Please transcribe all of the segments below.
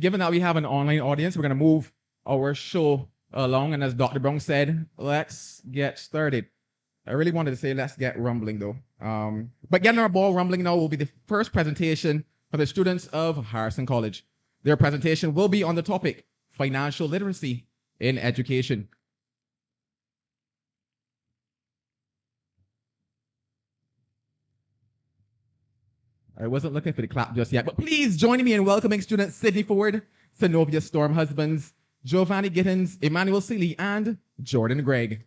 Given that we have an online audience, we're going to move our show along. And as Dr. Brown said, let's get started. I really wanted to say let's get rumbling though. But getting our ball rumbling now will be the first presentation for the students of Harrison College. Their presentation will be on the topic financial literacy in education. I wasn't looking for the clap just yet, but please join me in welcoming students Sydney Ford, Zenobia Storm Husbands, Giovanni Gittins, Emmanuel Seeley, and Jordan Gregg.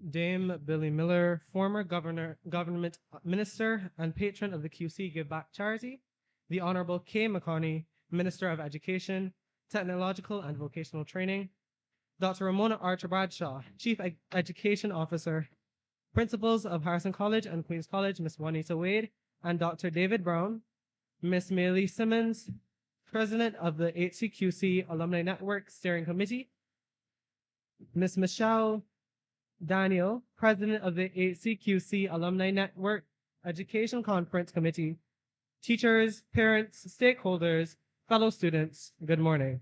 Dame Billy Miller, former government minister and patron of the QC Give Back charity, the Honorable Kay McConney, Minister of Education, Technological and Vocational Training, Dr. Ramona Archer Bradshaw, Chief Education Officer, Principals of Harrison College and Queen's College, Ms. Juanita Wade, and Dr. David Brown, Ms. Maylee Simmons, President of the HCQC Alumni Network Steering Committee, Ms. Michelle Daniel, President of the HCQC Alumni Network Education Conference Committee, teachers, parents, stakeholders, fellow students, good morning.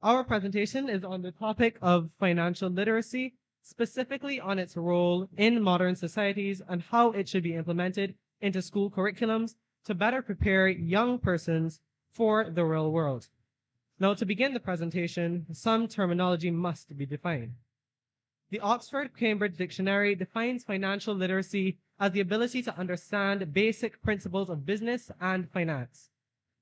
Our presentation is on the topic of financial literacy, specifically on its role in modern societies and how it should be implemented into school curriculums to better prepare young persons for the real world. Now, to begin the presentation, some terminology must be defined. The Oxford-Cambridge Dictionary defines financial literacy as the ability to understand basic principles of business and finance.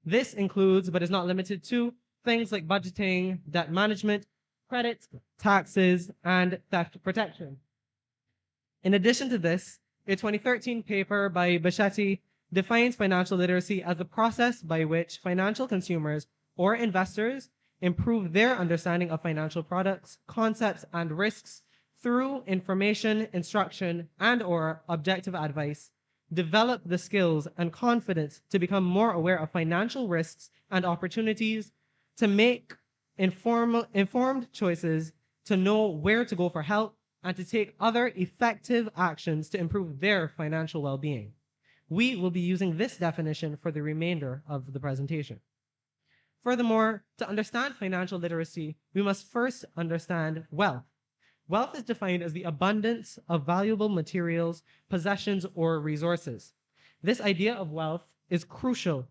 This includes, but is not limited to, things like budgeting, debt management, credit, taxes, and theft protection. In addition to this, a 2013 paper by Bichetti defines financial literacy as the process by which financial consumers or investors improve their understanding of financial products, concepts, and risks through information, instruction, and/or objective advice, develop the skills and confidence to become more aware of financial risks and opportunities, to make informed choices, to know where to go for help, and to take other effective actions to improve their financial well-being. We will be using this definition for the remainder of the presentation. Furthermore, to understand financial literacy, we must first understand wealth. Wealth is defined as the abundance of valuable materials, possessions, or resources. This idea of wealth is crucial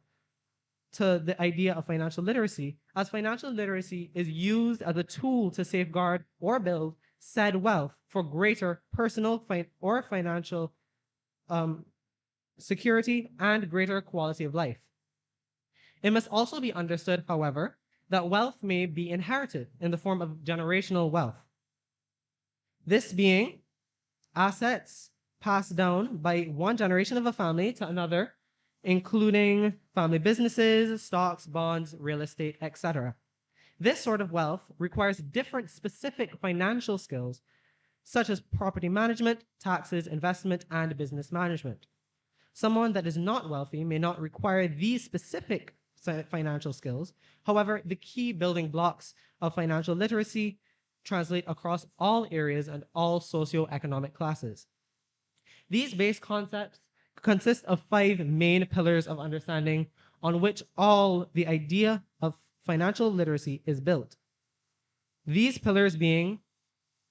to the idea of financial literacy, as financial literacy is used as a tool to safeguard or build said wealth for greater personal or financial security and greater quality of life. It must also be understood, however, that wealth may be inherited in the form of generational wealth. This being assets passed down by one generation of a family to another, including family businesses, stocks, bonds, real estate, etc. This sort of wealth requires different specific financial skills, such as property management, taxes, investment, and business management. Someone that is not wealthy may not require these specific financial skills. However, the key building blocks of financial literacy translate across all areas and all socioeconomic classes. These base concepts consist of 5 main pillars of understanding on which all the idea of financial literacy is built. These pillars being,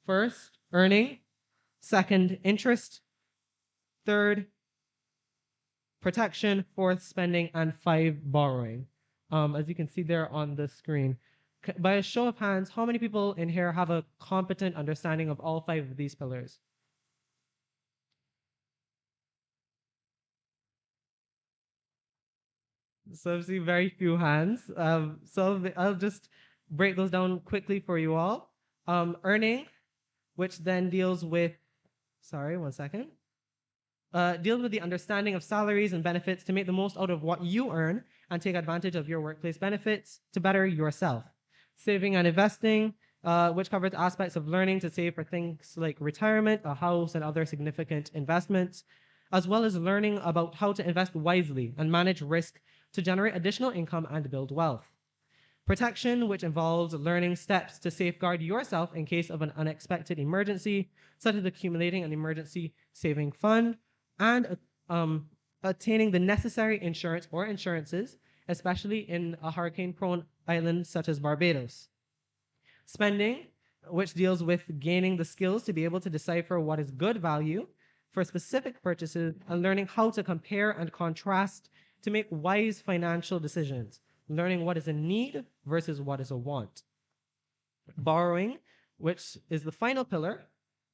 first, earning, second, interest, third, protection, fourth, spending, and 5, borrowing. As you can see there on the screen. By a show of hands, how many people in here have a competent understanding of all 5 of these pillars? So I've seen very few hands. So I'll just break those down quickly for you all. Earning, which then deals with, sorry, one second. Deals with the understanding of salaries and benefits to make the most out of what you earn and take advantage of your workplace benefits to better yourself. Saving and investing, which covers aspects of learning to save for things like retirement, a house, and other significant investments, as well as learning about how to invest wisely and manage risk to generate additional income and build wealth. Protection, which involves learning steps to safeguard yourself in case of an unexpected emergency, such as accumulating an emergency saving fund and attaining the necessary insurance or insurances, especially in a hurricane prone island such as Barbados. Spending, which deals with gaining the skills to be able to decipher what is good value for specific purchases and learning how to compare and contrast to make wise financial decisions, learning what is a need versus what is a want. Borrowing, which is the final pillar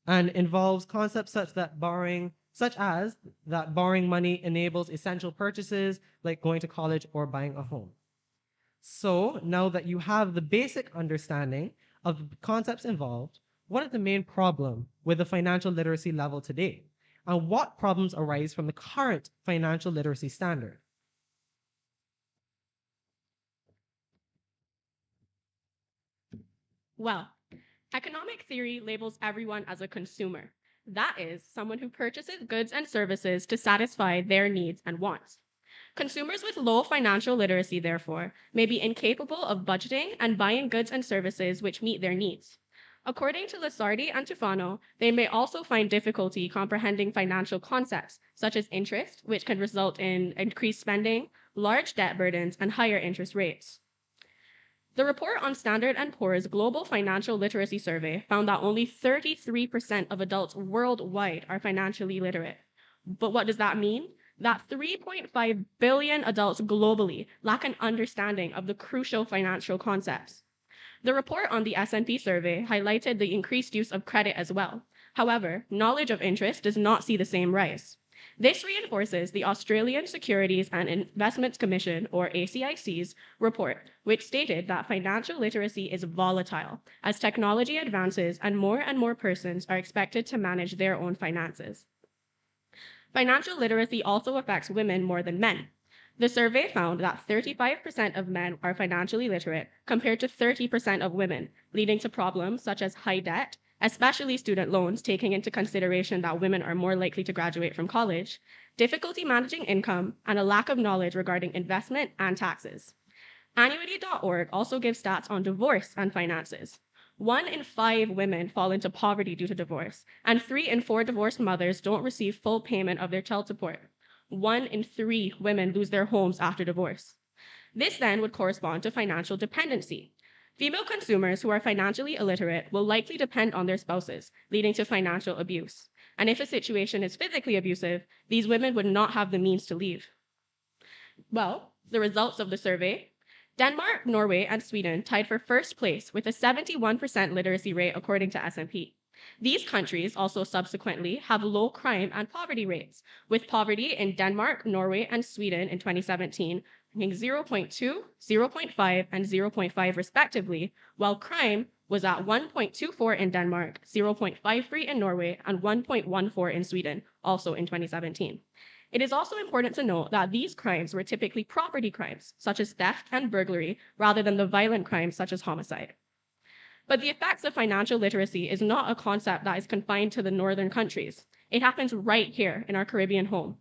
and involves concepts such as that borrowing money enables essential purchases like going to college or buying a home. So now that you have the basic understanding of the concepts involved, what is the main problem with the financial literacy level today? And what problems arise from the current financial literacy standard? Well, economic theory labels everyone as a consumer. That is, someone who purchases goods and services to satisfy their needs and wants. Consumers with low financial literacy, therefore, may be incapable of budgeting and buying goods and services which meet their needs. According to Lasardi and Tufano, they may also find difficulty comprehending financial concepts, such as interest, which can result in increased spending, large debt burdens, and higher interest rates. The report on Standard & Poor's Global Financial Literacy Survey found that only 33% of adults worldwide are financially literate. But what does that mean? That 3.5 billion adults globally lack an understanding of the crucial financial concepts. The report on the S&P survey highlighted the increased use of credit as well. However, knowledge of interest does not see the same rise. This reinforces the Australian Securities and Investments Commission, or ACIC's, report, which stated that financial literacy is volatile as technology advances and more persons are expected to manage their own finances. Financial literacy also affects women more than men. The survey found that 35% of men are financially literate compared to 30% of women, leading to problems such as high debt, especially student loans, taking into consideration that women are more likely to graduate from college, difficulty managing income, and a lack of knowledge regarding investment and taxes. Annuity.org also gives stats on divorce and finances. 1 in 5 women fall into poverty due to divorce, and 3 in 4 divorced mothers don't receive full payment of their child support. 1 in 3 women lose their homes after divorce. This then would correspond to financial dependency. Female consumers who are financially illiterate will likely depend on their spouses, leading to financial abuse. And if a situation is physically abusive, these women would not have the means to leave. Well, the results of the survey: Denmark, Norway, and Sweden tied for first place with a 71% literacy rate according to S&P. These countries also subsequently have low crime and poverty rates, with poverty in Denmark, Norway, and Sweden in 2017 ranking 0.2, 0.5, and 0.5 respectively, while crime was at 1.24 in Denmark, 0.53 in Norway, and 1.14 in Sweden, also in 2017. It is also important to note that these crimes were typically property crimes, such as theft and burglary, rather than the violent crimes such as homicide. But the effects of financial literacy is not a concept that is confined to the northern countries. It happens right here in our Caribbean home.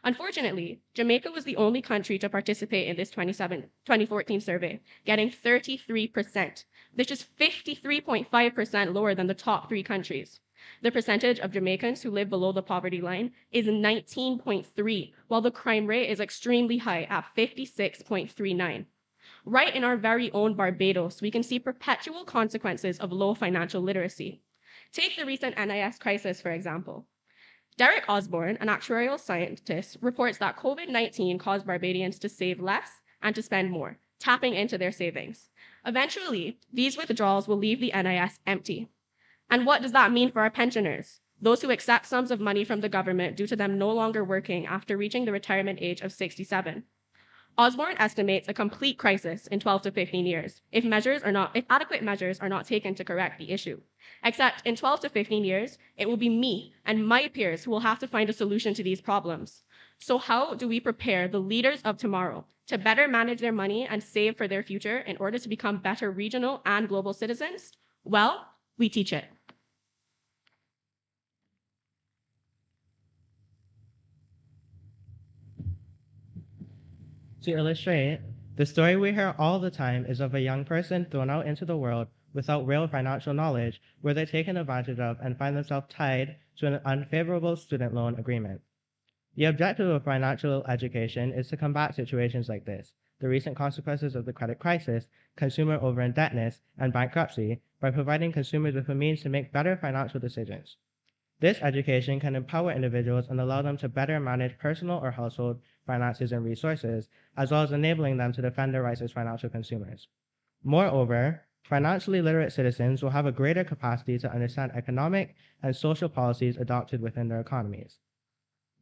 Unfortunately, Jamaica was the only country to participate in this 2014 survey, getting 33%. This is 53.5% lower than the top 3 countries. The percentage of Jamaicans who live below the poverty line is 19.3, while the crime rate is extremely high at 56.39. Right in our very own Barbados, we can see perpetual consequences of low financial literacy. Take the recent NIS crisis, for example. Derek Osborne, an actuarial scientist, reports that COVID-19 caused Barbadians to save less and to spend more, tapping into their savings. Eventually, these withdrawals will leave the NIS empty. And what does that mean for our pensioners? Those who accept sums of money from the government due to them no longer working after reaching the retirement age of 67. Osborne estimates a complete crisis in 12 to 15 years if adequate measures are not taken to correct the issue. Except in 12 to 15 years, it will be me and my peers who will have to find a solution to these problems. So how do we prepare the leaders of tomorrow to better manage their money and save for their future in order to become better regional and global citizens? Well, we teach it. To illustrate, the story we hear all the time is of a young person thrown out into the world without real financial knowledge, where they're taken advantage of and find themselves tied to an unfavorable student loan agreement. The objective of financial education is to combat situations like this, the recent consequences of the credit crisis, consumer overindebtedness, and bankruptcy, by providing consumers with a means to make better financial decisions. This education can empower individuals and allow them to better manage personal or household finances and resources, as well as enabling them to defend their rights as financial consumers. Moreover, financially literate citizens will have a greater capacity to understand economic and social policies adopted within their economies.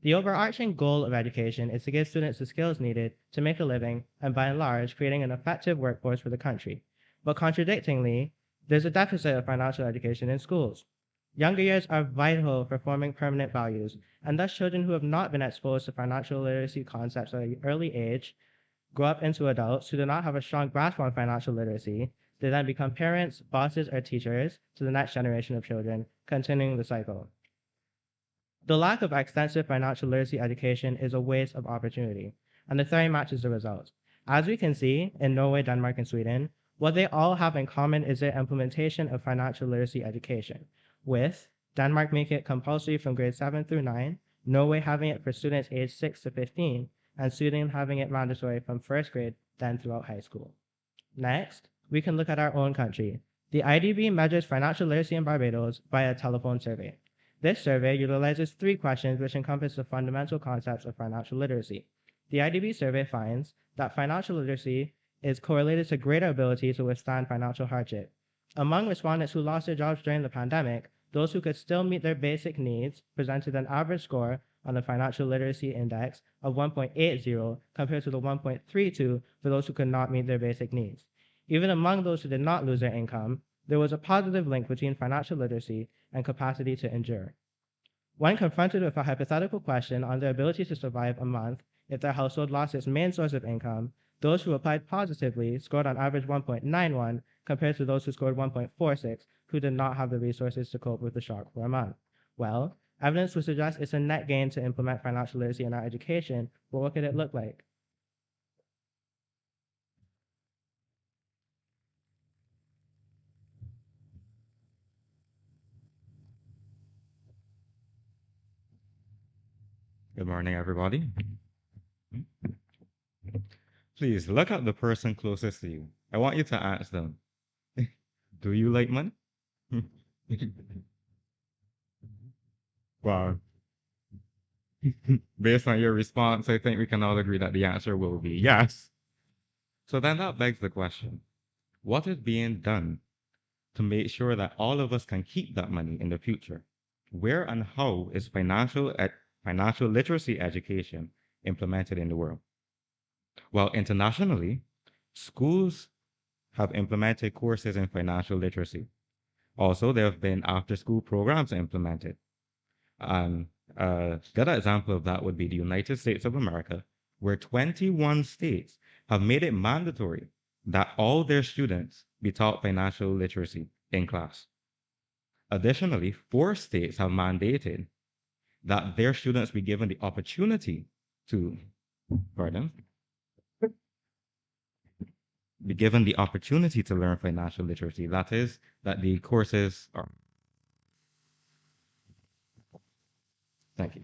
The overarching goal of education is to give students the skills needed to make a living and, by and large, creating an effective workforce for the country. But contradictingly, there's a deficit of financial education in schools. Younger years are vital for forming permanent values, and thus children who have not been exposed to financial literacy concepts at an early age grow up into adults who do not have a strong grasp on financial literacy. They then become parents, bosses, or teachers to the next generation of children, continuing the cycle. The lack of extensive financial literacy education is a waste of opportunity, and the theory matches the results. As we can see in Norway, Denmark, and Sweden, what they all have in common is their implementation of financial literacy education, with Denmark making it compulsory from grades 7 through 9, Norway having it for students aged 6 to 15, and Sweden having it mandatory from first grade, then throughout high school. Next, we can look at our own country. The IDB measures financial literacy in Barbados via a telephone survey. This survey utilizes 3 questions which encompass the fundamental concepts of financial literacy. The IDB survey finds that financial literacy is correlated to greater ability to withstand financial hardship. Among respondents who lost their jobs during the pandemic, those who could still meet their basic needs presented an average score on the Financial Literacy Index of 1.80 compared to the 1.32 for those who could not meet their basic needs. Even among those who did not lose their income, there was a positive link between financial literacy and capacity to endure. When confronted with a hypothetical question on their ability to survive a month if their household lost its main source of income, those who applied positively scored on average 1.91 compared to those who scored 1.46 who did not have the resources to cope with the shock for a month. Well, evidence would suggest it's a net gain to implement financial literacy in our education, but what could it look like? Good morning, everybody. Please look at the person closest to you. I want you to ask them, do you like money? Wow. Based on your response, I think we can all agree that the answer will be yes. So then that begs the question, what is being done to make sure that all of us can keep that money in the future? Where and how is financial literacy education implemented in the world? Well, internationally, schools have implemented courses in financial literacy. Also, there have been after-school programs implemented. And a good example of that would be the United States of America, where 21 states have made it mandatory that all their students be taught financial literacy in class. Additionally, 4 states have mandated that their students be given the opportunity to, be given the opportunity to learn financial literacy. That is, that the courses are. Thank you.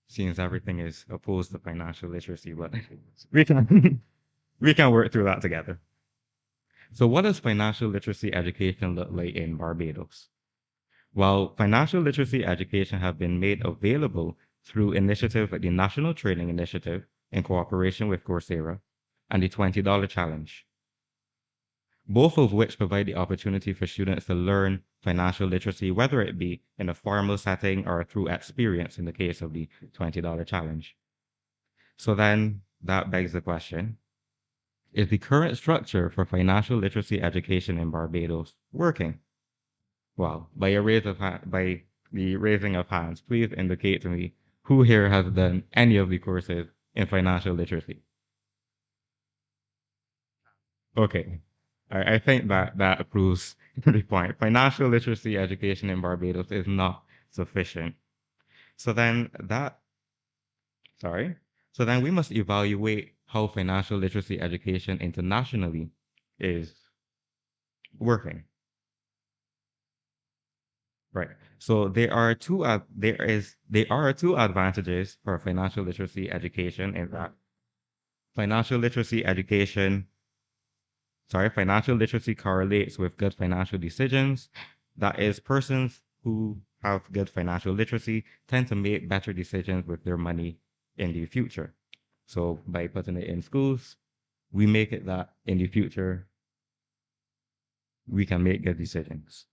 Seems everything is opposed to financial literacy, but we can we can work through that together. So what does financial literacy education look like in Barbados? Well, financial literacy education have been made available through initiatives like the National Training Initiative in cooperation with Coursera and the $20 Challenge. both of which provide the opportunity for students to learn financial literacy, whether it be in a formal setting or through experience in the case of the $20 challenge. So then that begs the question, is the current structure for financial literacy education in Barbados working? Well, by the raising of hands, please indicate to me who here has done any of the courses in financial literacy. Okay. I think that proves the point. Financial literacy education in Barbados is not sufficient. So then that, sorry. So then we must evaluate how financial literacy education internationally is working. Right. So there are two advantages for financial literacy education in that financial literacy education financial literacy correlates with good financial decisions. That is, persons who have good financial literacy tend to make better decisions with their money in the future. So by putting it in schools, we make it that in the future we can make good decisions.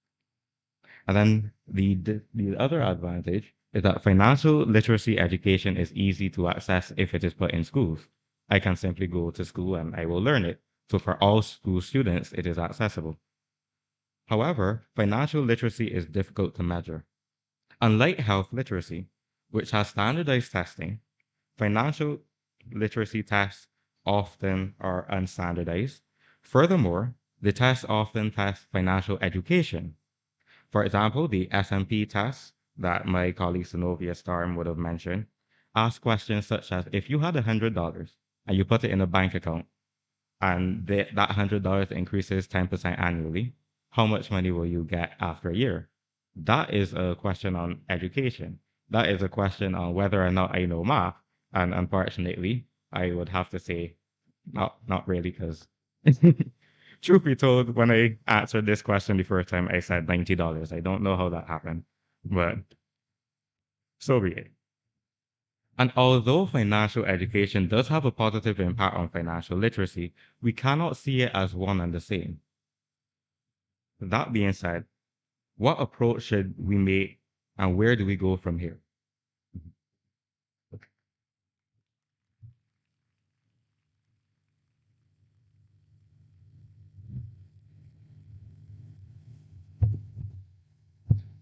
And then the other advantage is that financial literacy education is easy to access if it is put in schools. I can simply go to school and I will learn it. So for all school students, it is accessible. However, financial literacy is difficult to measure. Unlike health literacy, which has standardized testing, financial literacy tests often are unstandardized. Furthermore, the tests often test financial education. For example, the SMP test that my colleague Synovia Storm would have mentioned asks questions such as if you had $100 and you put it in a bank account and that $100 increases 10% annually, how much money will you get after a year? That is a question on education. That is a question on whether or not I know math. And unfortunately, I would have to say not really, because truth be told, when I answered this question the first time, I said $90. I don't know how that happened, but so be it. And although financial education does have a positive impact on financial literacy, we cannot see it as one and the same. That being said, what approach should we make and where do we go from here?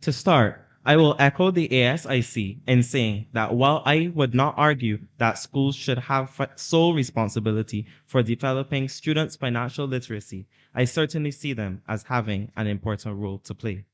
To start, I will echo the ASIC in saying that while I would not argue that schools should have sole responsibility for developing students' financial literacy, I certainly see them as having an important role to play.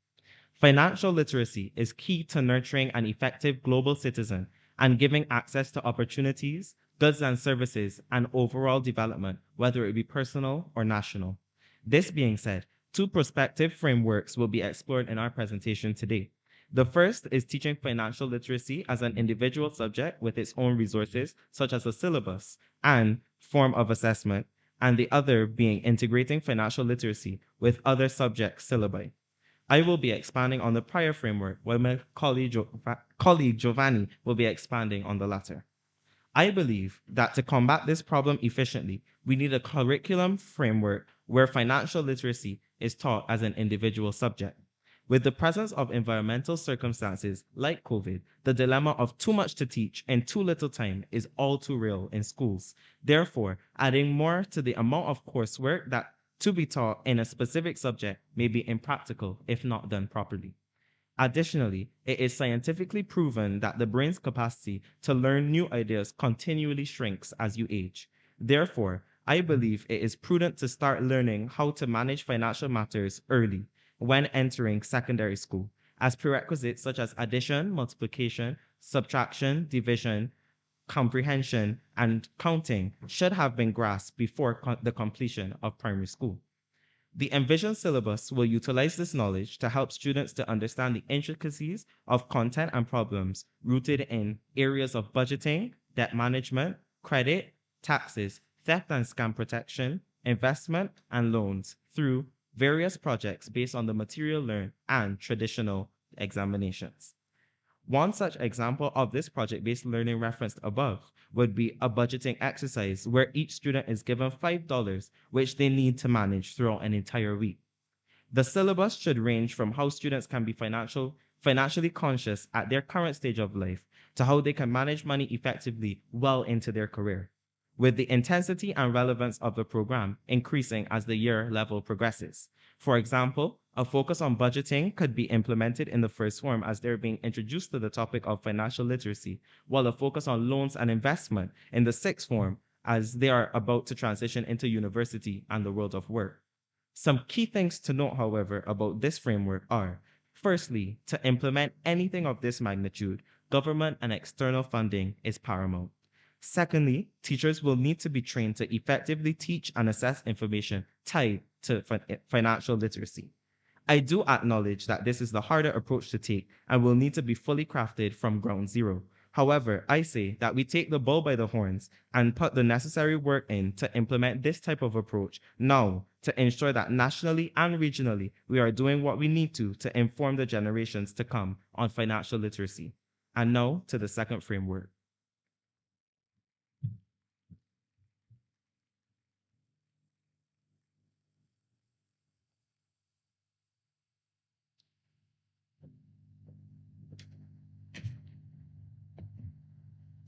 Financial literacy is key to nurturing an effective global citizen and giving access to opportunities, goods and services, and overall development, whether it be personal or national. This being said, two prospective frameworks will be explored in our presentation today. The first is teaching financial literacy as an individual subject with its own resources, such as a syllabus and form of assessment, and the other being integrating financial literacy with other subject syllabi. I will be expanding on the prior framework, while my colleague Giovanni will be expanding on the latter. I believe that to combat this problem efficiently, we need a curriculum framework where financial literacy is taught as an individual subject. With the presence of environmental circumstances like COVID, the dilemma of too much to teach and too little time is all too real in schools. Therefore, adding more to the amount of coursework that to be taught in a specific subject may be impractical if not done properly. Additionally, it is scientifically proven that the brain's capacity to learn new ideas continually shrinks as you age. Therefore, I believe it is prudent to start learning how to manage financial matters early when entering secondary school, as prerequisites such as addition, multiplication, subtraction, division, comprehension, and counting should have been grasped before the completion of primary school. The envisioned syllabus will utilize this knowledge to help students to understand the intricacies of content and problems rooted in areas of budgeting, debt management, credit, taxes, theft and scam protection, investment, and loans through various projects based on the material learned and traditional examinations. One such example of this project-based learning referenced above would be a budgeting exercise where each student is given $5, which they need to manage throughout an entire week. The syllabus should range from how students can be financially conscious at their current stage of life to how they can manage money effectively well into their career, with the intensity and relevance of the program increasing as the year level progresses. For example, a focus on budgeting could be implemented in the first form as they're being introduced to the topic of financial literacy, while a focus on loans and investment in the sixth form as they are about to transition into university and the world of work. Some key things to note, however, about this framework are firstly, to implement anything of this magnitude, government and external funding is paramount. Secondly, teachers will need to be trained to effectively teach and assess information tied to financial literacy. I do acknowledge that this is the harder approach to take and will need to be fully crafted from ground zero. However, I say that we take the bull by the horns and put the necessary work in to implement this type of approach now to ensure that nationally and regionally we are doing what we need to inform the generations to come on financial literacy. And now to the second framework.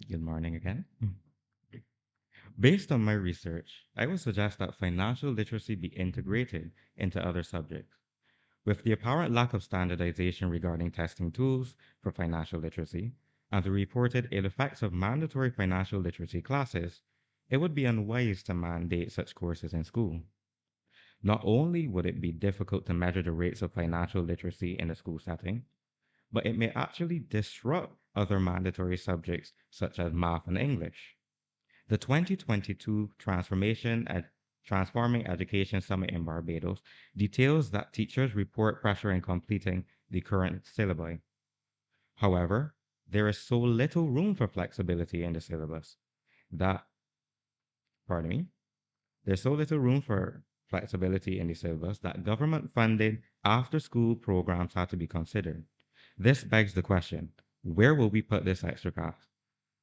Good morning again. Based on my research, I would suggest that financial literacy be integrated into other subjects. With the apparent lack of standardization regarding testing tools for financial literacy and the reported ill effects of mandatory financial literacy classes, it would be unwise to mandate such courses in school. Not only would it be difficult to measure the rates of financial literacy in a school setting, but it may actually disrupt other mandatory subjects such as math and English. The 2022 Transforming Education Summit in Barbados details that teachers report pressure in completing the current syllabi. However, there is so little room for flexibility in the syllabus that, pardon me, there's so little room for flexibility in the syllabus that government funded after school programs have to be considered. This begs the question, where will we put this extra cost?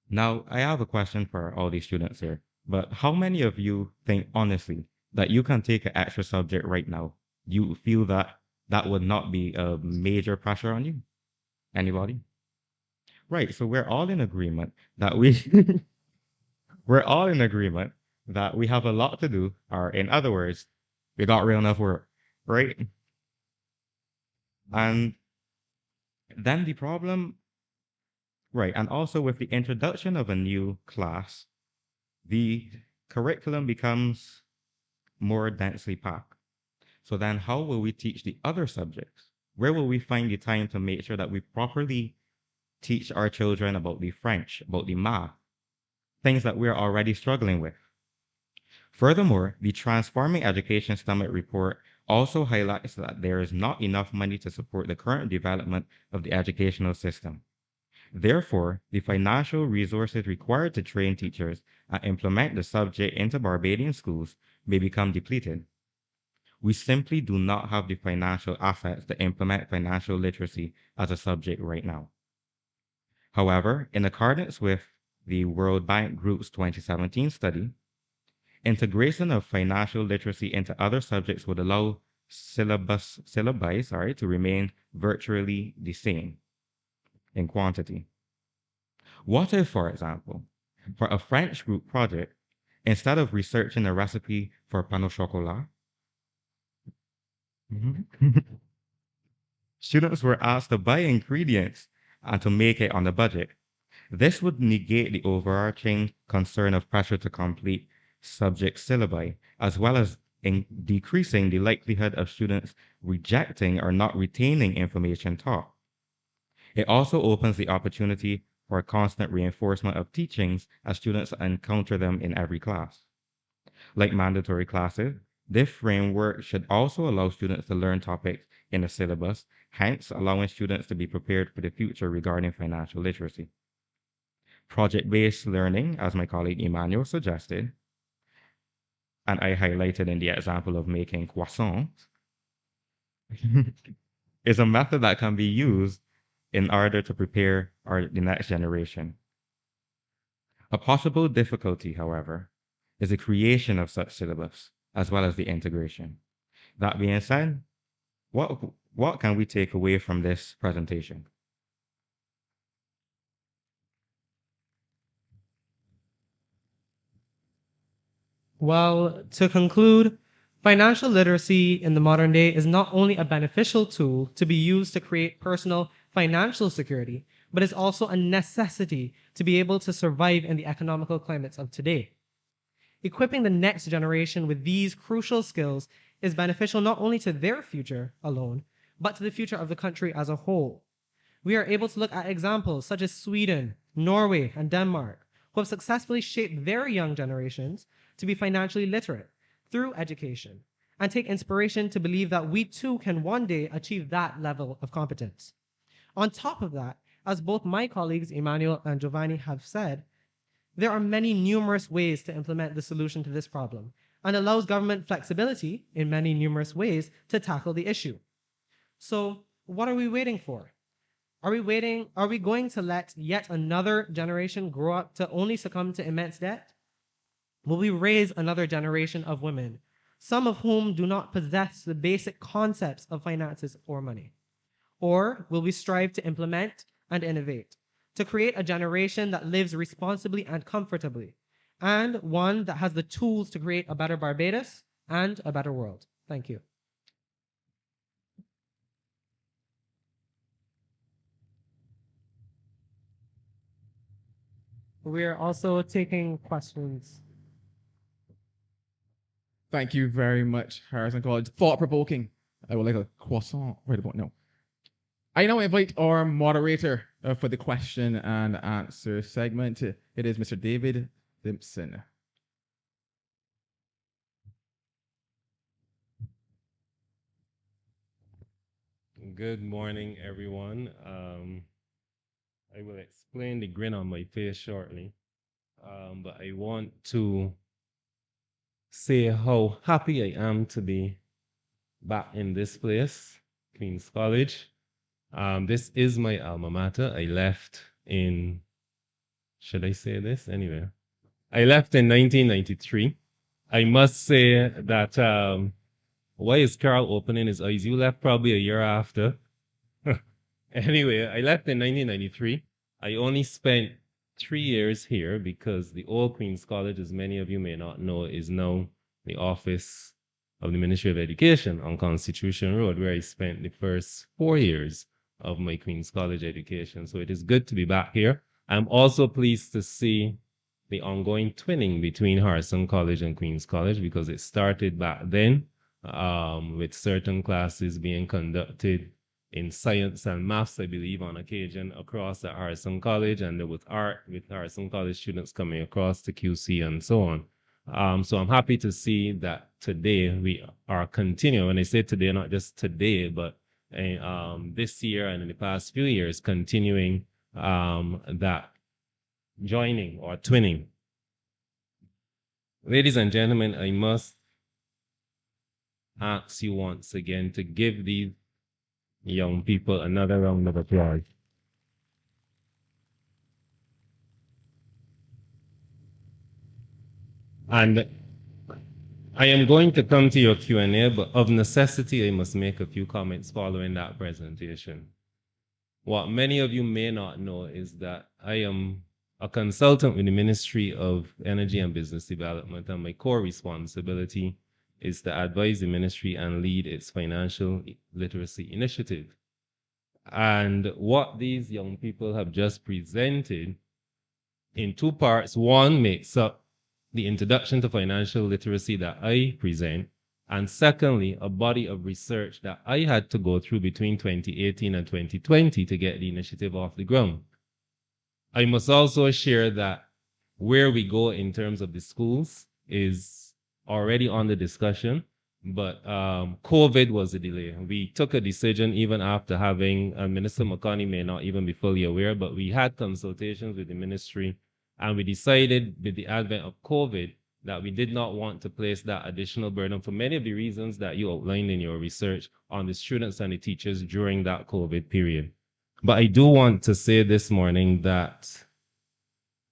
Now, I have a question for all these students here, but how many of you think honestly that you can take an extra subject right now? You feel that that would not be a major pressure on you? Anybody? Right, so we're all in agreement that we we're all in agreement that we have a lot to do, or in other words, we got real enough work, right? And then the problem, right, and also with the introduction of a new class, the curriculum becomes more densely packed. So then how will we teach the other subjects? Where will we find the time to make sure that we properly teach our children about the French, about the math, things that we're already struggling with? Furthermore, the Transforming Education Summit report also highlights that there is not enough money to support the current development of the educational system. Therefore, the financial resources required to train teachers and implement the subject into Barbadian schools may become depleted. We simply do not have the financial assets to implement financial literacy as a subject right now. However, in accordance with the World Bank Group's 2017 study, integration of financial literacy into other subjects would allow syllabi to remain virtually the same in quantity. What if, for example, for a French group project, instead of researching a recipe for pain au chocolat, students were asked to buy ingredients and to make it on a budget? This would negate the overarching concern of pressure to complete subject syllabi, as well as in decreasing the likelihood of students rejecting or not retaining information taught. It also opens the opportunity for constant reinforcement of teachings as students encounter them in every class. Like mandatory classes, this framework should also allow students to learn topics in a syllabus, hence allowing students to be prepared for the future regarding financial literacy. Project-based learning, as my colleague Emmanuel suggested, and I highlighted in the example of making croissants, is a method that can be used in order to prepare the next generation. A possible difficulty, however, is the creation of such syllabus as well as the integration. That being said, what can we take away from this presentation? Well, to conclude, financial literacy in the modern day is not only a beneficial tool to be used to create personal financial security, but is also a necessity to be able to survive in the economical climates of today. Equipping the next generation with these crucial skills is beneficial not only to their future alone, but to the future of the country as a whole. We are able to look at examples such as Sweden, Norway, and Denmark, who have successfully shaped their young generations to be financially literate through education, and take inspiration to believe that we too can one day achieve that level of competence. On top of that, as both my colleagues Emmanuel and Giovanni have said, there are many numerous ways to implement the solution to this problem and allows government flexibility in many numerous ways to tackle the issue. So, what are we waiting for? Are we going to let yet another generation grow up to only succumb to immense debt? Will we raise another generation of women, some of whom do not possess the basic concepts of finances or money? Or will we strive to implement and innovate, to create a generation that lives responsibly and comfortably, and one that has the tools to create a better Barbados and a better world? Thank you. We are also taking questions. Thank you very much, Harrison College. Thought provoking. I would like a croissant right about now. I now invite our moderator for the question and answer segment. It is Mr. David Simpson. Good morning, everyone. I will explain the grin on my face shortly, but I want to say how happy I am to be back in this place, Queen's College. This is my alma mater. I left in, should I say this? Anyway, I left in 1993. I must say that why is Carl opening his eyes? You left probably a year after. Anyway, I left in 1993. I only spent 3 years here because the old Queen's College, as many of you may not know, is now the office of the Ministry of Education on Constitution Road, where I spent the first 4 years of my Queen's College education. So it is good to be back here. I'm also pleased to see the ongoing twinning between Harrison College and Queen's College because it started back then with certain classes being conducted in science and maths, I believe, on occasion across at Harrison College, and there was art with Harrison College students coming across to QC and so on. So I'm happy to see that today we are continuing. When I say today, not just today, but this year and in the past few years, continuing that joining or twinning. Ladies and gentlemen, I must ask you once again to give these young people another round of applause. And I am going to come to your Q&A, but of necessity, I must make a few comments following that presentation. What many of you may not know is that I am a consultant with the Ministry of Energy and Business Development, and my core responsibility is to advise the ministry and lead its financial literacy initiative. And what these young people have just presented in two parts, one makes up the introduction to financial literacy that I present, and secondly, a body of research that I had to go through between 2018 and 2020 to get the initiative off the ground. I must also share that where we go in terms of the schools is already on the discussion, but COVID was a delay. We took a decision even after having, Minister McConney may not even be fully aware, but we had consultations with the ministry, and we decided with the advent of COVID that we did not want to place that additional burden for many of the reasons that you outlined in your research on the students and the teachers during that COVID period. But I do want to say this morning that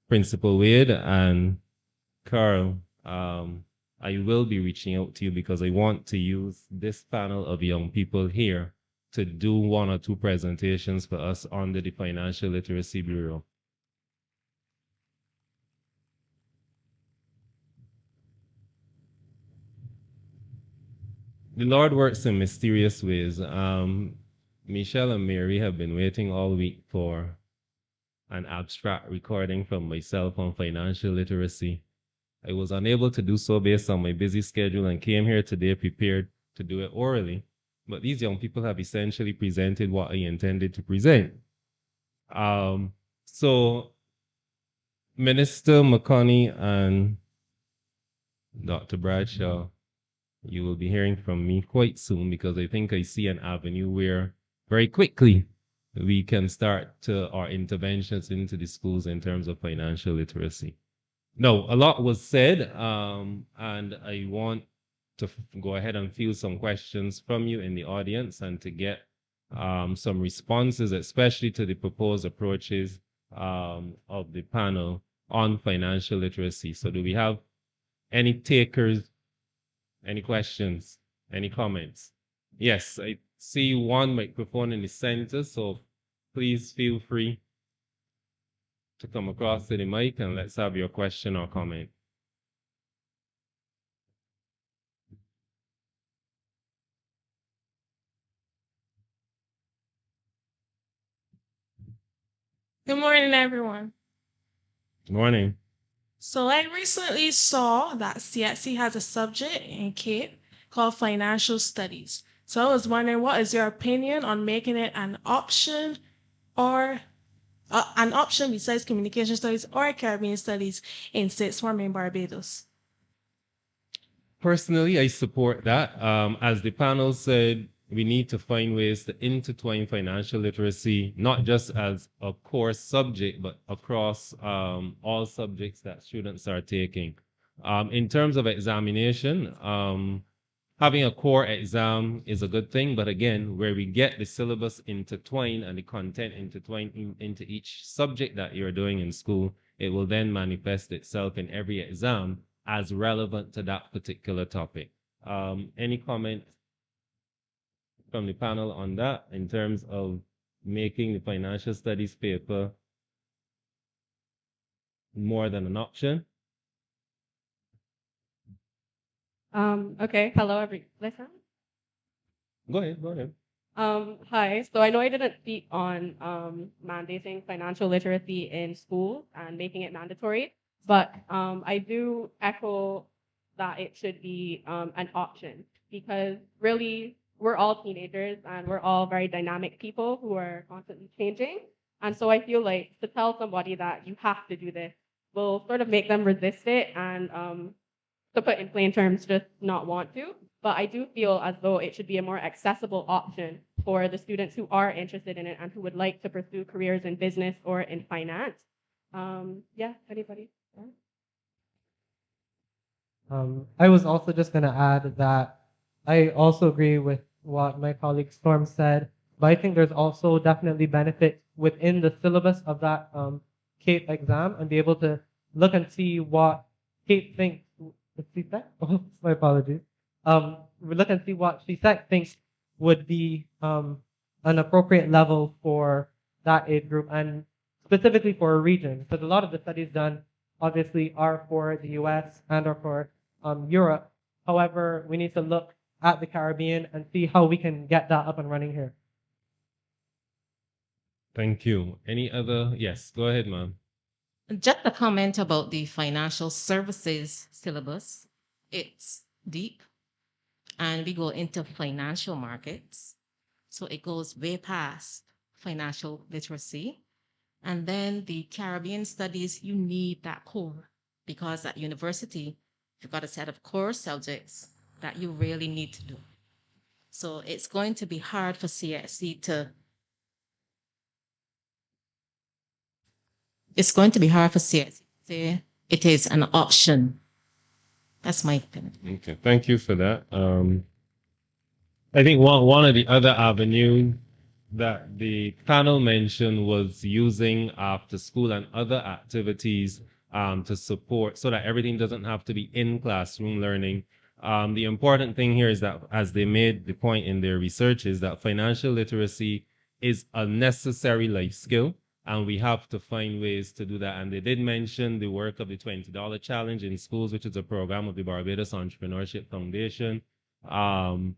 Principal Wade and Carl, I will be reaching out to you because I want to use this panel of young people here to do 1 or 2 presentations for us under the Financial Literacy Bureau. The Lord works in mysterious ways. Michelle and Mary have been waiting all week for an abstract recording from myself on financial literacy. I was unable to do so based on my busy schedule and came here today prepared to do it orally. But these young people have essentially presented what I intended to present. So Minister McConney and Dr. Bradshaw, you will be hearing from me quite soon because I think I see an avenue where very quickly we can start our interventions into the schools in terms of financial literacy. No, a lot was said, and I want to go ahead and field some questions from you in the audience and to get some responses, especially to the proposed approaches of the panel on financial literacy. So do we have any takers, any questions, any comments? Yes, I see one microphone in the center, so please feel free to come across to the mic and let's have your question or comment. Good morning, everyone. Good morning. So I recently saw that CSC has a subject in CAPE called Financial Studies. So I was wondering, what is your opinion on making it an option or an option besides Communication Studies or Caribbean Studies in sixth form in Barbados? Personally, I support that. As the panel said, we need to find ways to intertwine financial literacy, not just as a core subject, but across all subjects that students are taking. In terms of examination, having a core exam is a good thing, but again, where we get the syllabus intertwined and the content intertwined into each subject that you're doing in school, it will then manifest itself in every exam as relevant to that particular topic. Any comment from the panel on that in terms of making the financial studies paper more than an option? Okay, hello, listen. Go ahead, go ahead. Hi. So I know I didn't speak on mandating financial literacy in schools and making it mandatory, but I do echo that it should be an option because really we're all teenagers and we're all very dynamic people who are constantly changing. And so I feel like to tell somebody that you have to do this will sort of make them resist it and to put in plain terms, just not want to. But I do feel as though it should be a more accessible option for the students who are interested in it and who would like to pursue careers in business or in finance. Yeah, anybody? I was also just going to add that I also agree with what my colleague Storm said, but I think there's also definitely benefit within the syllabus of that CAPE exam and be able to look and see what CAPE thinks. Oh, my apologies. We look and see what CSEC thinks would be an appropriate level for that age group and specifically for a region, because a lot of the studies done obviously are for the US and are for Europe. However, we need to look at the Caribbean and see how we can get that up and running here. Thank you. Any other? Yes, go ahead, ma'am. Just a comment about the financial services syllabus. It's deep and we go into financial markets. So it goes way past financial literacy. And then the Caribbean studies, you need that core because at university, you've got a set of core subjects that you really need to do. So it's going to be hard for CSC to say it is an option. That's my opinion. Okay, thank you for that. I think one of the other avenues that the panel mentioned was using after school and other activities to support so that everything doesn't have to be in classroom learning. The important thing here is that, as they made the point in their research, is that financial literacy is a necessary life skill, and we have to find ways to do that. And they did mention the work of the $20 Challenge in Schools, which is a program of the Barbados Entrepreneurship Foundation. Um,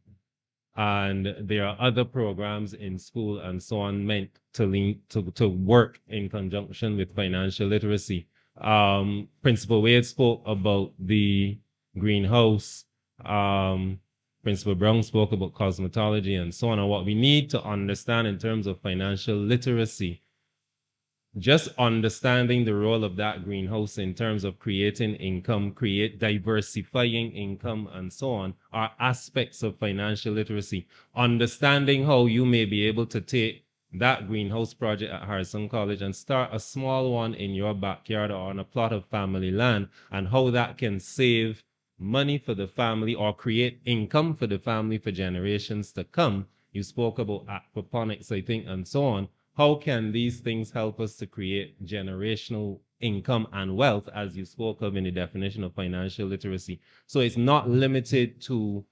and there are other programs in school and so on meant to to work in conjunction with financial literacy. Principal Wade spoke about the greenhouse. Um, Principal Brown spoke about cosmetology and so on. And what we need to understand in terms of financial literacy, just understanding the role of that greenhouse in terms of creating income, create diversifying income, and so on, are aspects of financial literacy. Understanding how you may be able to take that greenhouse project at Harrison College and start a small one in your backyard or on a plot of family land, and how that can save money for the family or create income for the family for generations to come. You spoke about aquaponics, I think, and so on. How can these things help us to create generational income and wealth, as you spoke of in the definition of financial literacy? So it's not limited to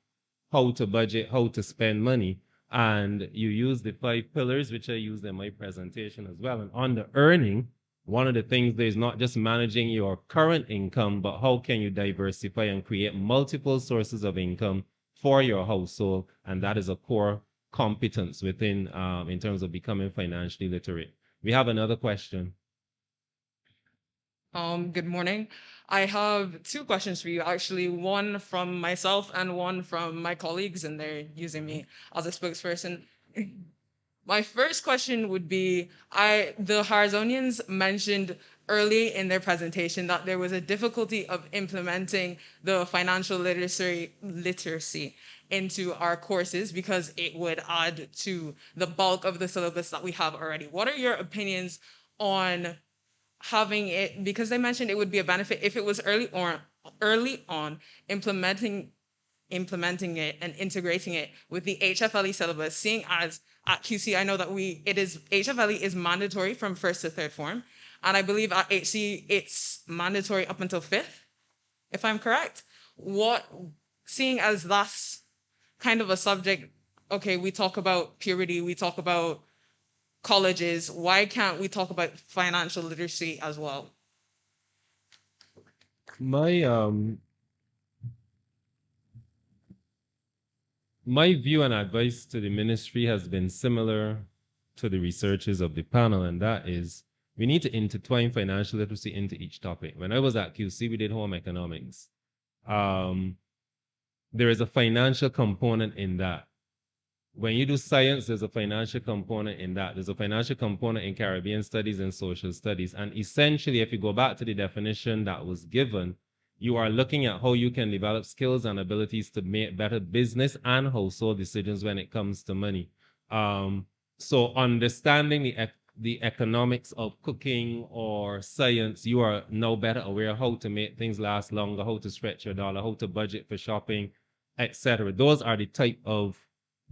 how to budget, how to spend money. And you use the 5 pillars, which I used in my presentation as well. And on the earning, one of the things there is not just managing your current income, but how can you diversify and create multiple sources of income for your household? And that is a core competence within in terms of becoming financially literate. We have another question. Good morning. I have two questions for you, actually, one from myself and one from my colleagues, and they're using me as a spokesperson. My first question would be, the Harzonians mentioned early in their presentation that there was a difficulty of implementing the financial literacy into our courses because it would add to the bulk of the syllabus that we have already. What are your opinions on having it, because they mentioned it would be a benefit if it was early on implementing it and integrating it with the HFLE syllabus, seeing as at QC I know that HFLE is mandatory from first to third form, and I believe at HC it's mandatory up until fifth, if I'm correct. Seeing as that's kind of a subject, okay, we talk about purity, we talk about colleges, why can't we talk about financial literacy as well? My view and advice to the ministry has been similar to the researches of the panel, and that is we need to intertwine financial literacy into each topic. When I was at QC, we did home economics. There is a financial component in that. When you do science, there's a financial component in that. There's a financial component in Caribbean studies and social studies. And essentially, if you go back to the definition that was given, you are looking at how you can develop skills and abilities to make better business and household decisions when it comes to money. So understanding the economics of cooking or science, you are now better aware how to make things last longer, how to stretch your dollar, how to budget for shopping, etc. Those are the type of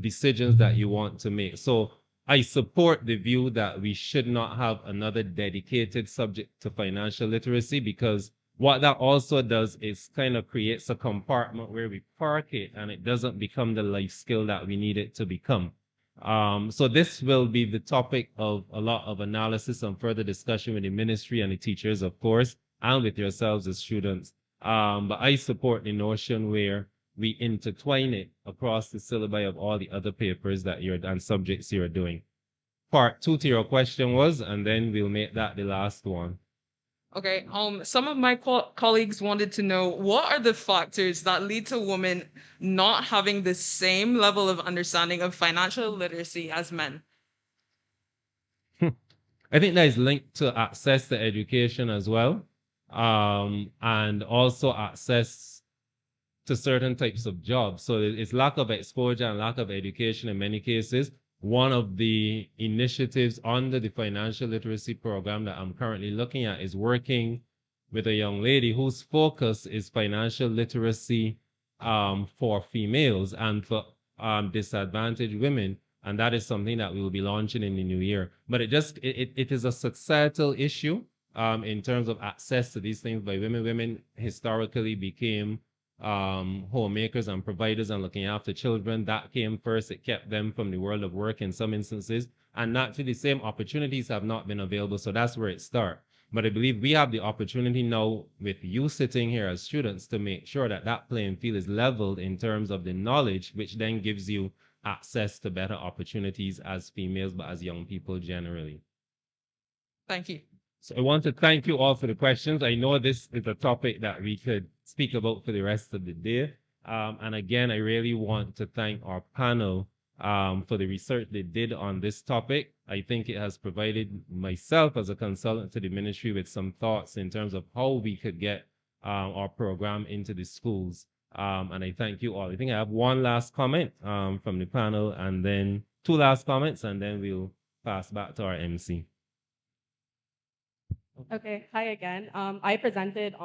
decisions that you want to make. So I support the view that we should not have another dedicated subject to financial literacy, because what that also does is kind of creates a compartment where we park it and it doesn't become the life skill that we need it to become. So this will be the topic of a lot of analysis and further discussion with the ministry and the teachers, of course, and with yourselves as students. But I support the notion where we intertwine it across the syllabi of all the other papers that and subjects you're doing. Part 2 to your question was, and then we'll make that the last one. Okay, some of my colleagues wanted to know what are the factors that lead to women not having the same level of understanding of financial literacy as men? I think that is linked to access to education as well, and also access to certain types of jobs. So it's lack of exposure and lack of education in many cases. One of the initiatives under the financial literacy program that I'm currently looking at is working with a young lady whose focus is financial literacy for females and for disadvantaged women, And that is something that we will be launching in the new year. But it is a societal issue in terms of access to these things by women. Women historically became homemakers and providers and looking after children. That came first. It kept them from the world of work in some instances. And naturally, the same opportunities have not been available. So that's where it starts. But I believe we have the opportunity now with you sitting here as students to make sure that that playing field is leveled in terms of the knowledge, which then gives you access to better opportunities as females, but as young people generally. Thank you. So I want to thank you all for the questions. I know this is a topic that we could speak about for the rest of the day. And again, I really want to thank our panel for the research they did on this topic. I think it has provided myself as a consultant to the ministry with some thoughts in terms of how we could get our program into the schools. And I thank you all. I think I have one last comment from the panel and then two last comments, and then we'll pass back to our MC. Okay, hi again. I presented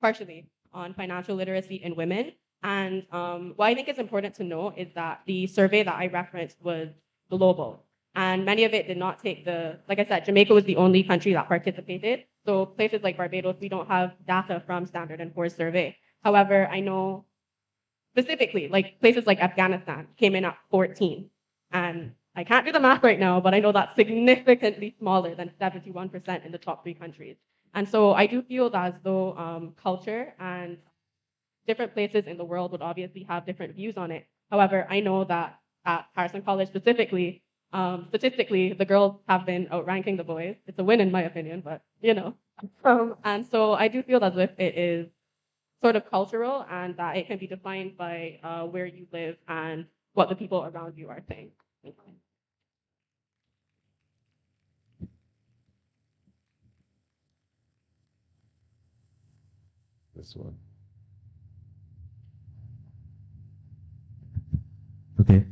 partially on financial literacy in women. And what I think is important to know is that the survey that I referenced was global. And many of it did not take like I said, Jamaica was the only country that participated. So places like Barbados, we don't have data from Standard & Poor's survey. However, I know specifically, like places like Afghanistan came in at 14. And I can't do the math right now, but I know that's significantly smaller than 71% in the top 3 countries. And so I do feel that as though culture and different places in the world would obviously have different views on it. However, I know that at Harrison College specifically, statistically, the girls have been outranking the boys. It's a win in my opinion, but you know. And so I do feel as if it is sort of cultural and that it can be defined by where you live and what the people around you are saying. This one. Okay.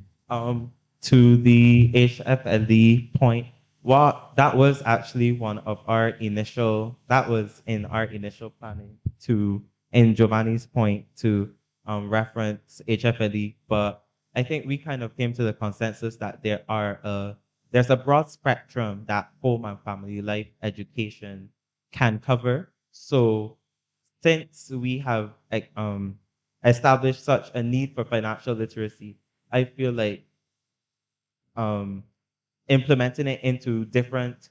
To the HFLE point, that was actually that was in our initial planning in Giovanni's point to reference HFLE, but I think we kind of came to the consensus that there's a broad spectrum that home and family life education can cover. So since we have established such a need for financial literacy, I feel like implementing it into different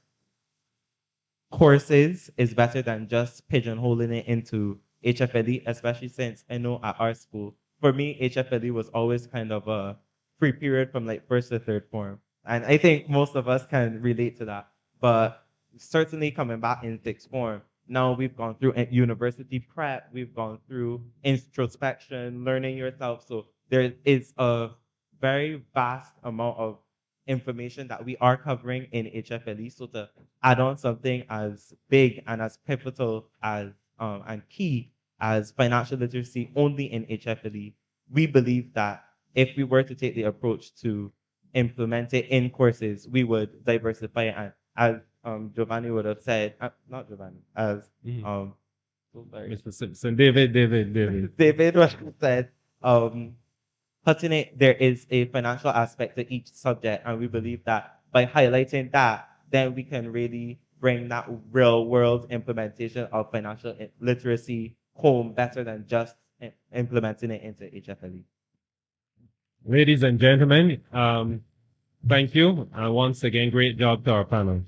courses is better than just pigeonholing it into HFLE, especially since I know at our school, for me, HFLE was always kind of a free period from like first to third form. And I think most of us can relate to that. But certainly coming back in sixth form, now we've gone through university prep, we've gone through introspection, learning yourself. So there is a very vast amount of information that we are covering in HFLE. So to add on something as big and as pivotal as and key as financial literacy only in HFLE, we believe that if we were to take the approach to implement it in courses, we would diversify it. And as Giovanni would have said, not Giovanni, as so sorry. Mr. Simpson, David. David would have said, putting it, there is a financial aspect to each subject, and we believe that by highlighting that, then we can really bring that real world implementation of financial literacy home better than just implementing it into HFLE. Ladies and gentlemen, thank you. And once again, great job to our panel.